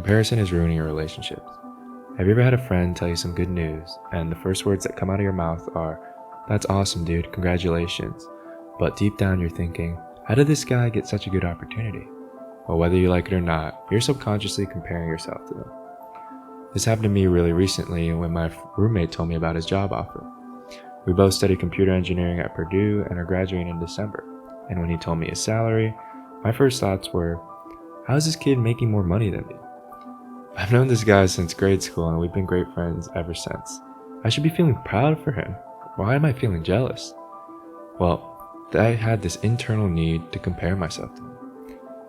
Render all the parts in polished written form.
Comparison is ruining your relationships. Have you ever had a friend tell you some good news, and the first words that come out of your mouth are, "That's awesome, dude, congratulations." But deep down you're thinking, how did this guy get such a good opportunity? Well, whether you like it or not, you're subconsciously comparing yourself to them. This happened to me really recently when my roommate told me about his job offer. We both studied computer engineering at Purdue and are graduating in December. And when he told me his salary, my first thoughts were, how is this kid making more money than me? I've known this guy since grade school and we've been great friends ever since. I should be feeling proud for him. Why am I feeling jealous? Well, I had this internal need to compare myself to him.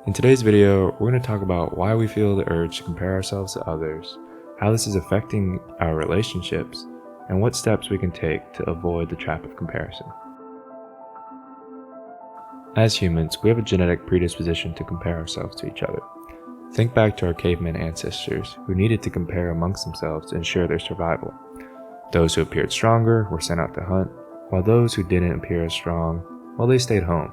In today's video, we're going to talk about why we feel the urge to compare ourselves to others, how this is affecting our relationships, and what steps we can take to avoid the trap of comparison. As humans, we have a genetic predisposition to compare ourselves to each other. Think back to our caveman ancestors who needed to compare amongst themselves to ensure their survival. Those who appeared stronger were sent out to hunt, while those who didn't appear as strong, well, they stayed home.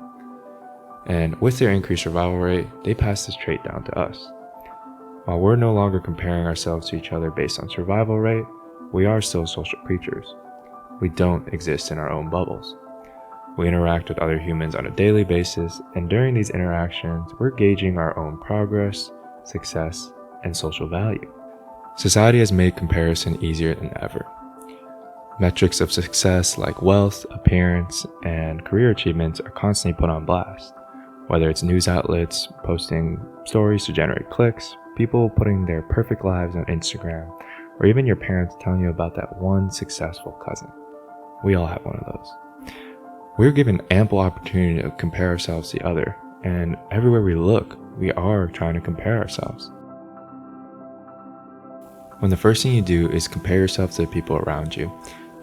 And with their increased survival rate, they passed this trait down to us. While we're no longer comparing ourselves to each other based on survival rate, we are still social creatures. We don't exist in our own bubbles. We interact with other humans on a daily basis, and during these interactions, we're gauging our own progress, success, and social value. Society has made comparison easier than ever. Metrics of success like wealth, appearance, and career achievements are constantly put on blast. Whether it's news outlets posting stories to generate clicks, people putting their perfect lives on Instagram, or even your parents telling you about that one successful cousin. We all have one of those. We're given ample opportunity to compare ourselves to the other, and everywhere we look, we are trying to compare ourselves. When the first thing you do is compare yourself to the people around you,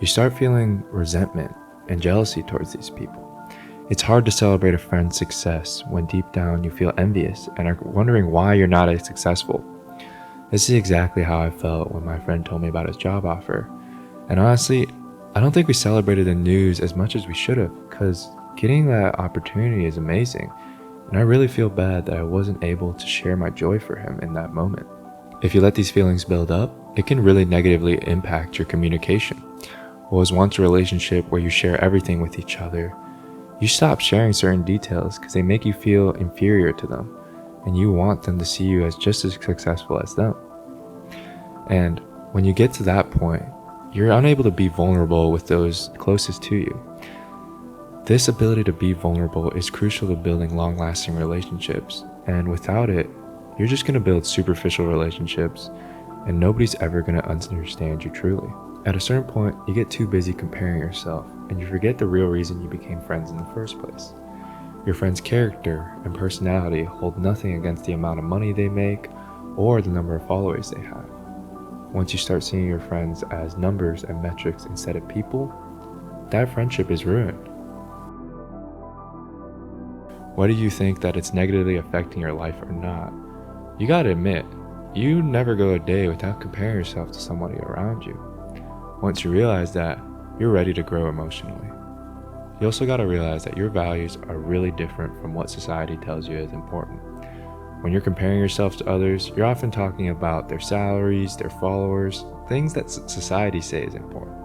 you start feeling resentment and jealousy towards these people. It's hard to celebrate a friend's success when deep down you feel envious and are wondering why you're not as successful. This is exactly how I felt when my friend told me about his job offer. And honestly, I don't think we celebrated the news as much as we should have, because getting that opportunity is amazing. And I really feel bad that I wasn't able to share my joy for him in that moment. If you let these feelings build up, it can really negatively impact your communication. What was once a relationship where you share everything with each other, you stop sharing certain details because they make you feel inferior to them, and you want them to see you as just as successful as them. And when you get to that point, you're unable to be vulnerable with those closest to you. This ability to be vulnerable is crucial to building long-lasting relationships, and without it, you're just going to build superficial relationships, and nobody's ever going to understand you truly. At a certain point, you get too busy comparing yourself, and you forget the real reason you became friends in the first place. Your friend's character and personality hold nothing against the amount of money they make or the number of followers they have. Once you start seeing your friends as numbers and metrics instead of people, that friendship is ruined. Whether you think that it's negatively affecting your life or not, you gotta admit, you never go a day without comparing yourself to somebody around you. Once you realize that, you're ready to grow emotionally. You also gotta realize that your values are really different from what society tells you is important. When you're comparing yourself to others, you're often talking about their salaries, their followers, things that society says is important.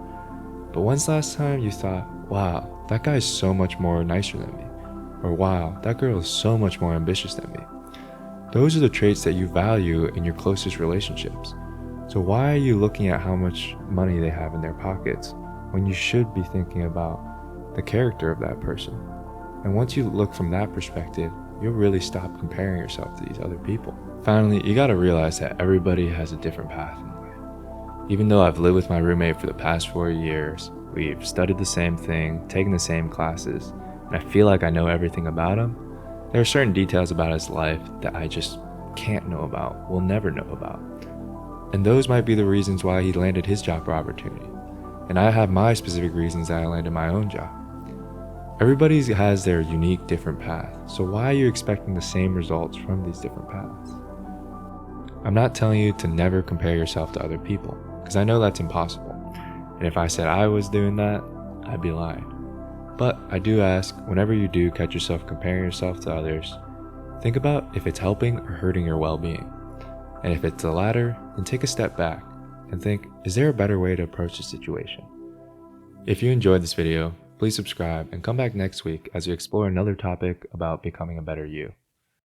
But when's the last time you thought, wow, that guy is so much more nicer than me? Or wow, that girl is so much more ambitious than me? Those are the traits that you value in your closest relationships. So why are you looking at how much money they have in their pockets when you should be thinking about the character of that person? And once you look from that perspective, you'll really stop comparing yourself to these other people. Finally, you gotta realize that everybody has a different path in life. Even though I've lived with my roommate for the past 4 years, we've studied the same thing, taken the same classes, and I feel like I know everything about him, there are certain details about his life that I just can't know about, will never know about. And those might be the reasons why he landed his job opportunity. And I have my specific reasons that I landed my own job. Everybody has their unique different path, so why are you expecting the same results from these different paths? I'm not telling you to never compare yourself to other people, because I know that's impossible. And if I said I was doing that, I'd be lying. But I do ask, whenever you do catch yourself comparing yourself to others, think about if it's helping or hurting your well-being. And if it's the latter, then take a step back and think, is there a better way to approach the situation? If you enjoyed this video, please subscribe and come back next week as we explore another topic about becoming a better you.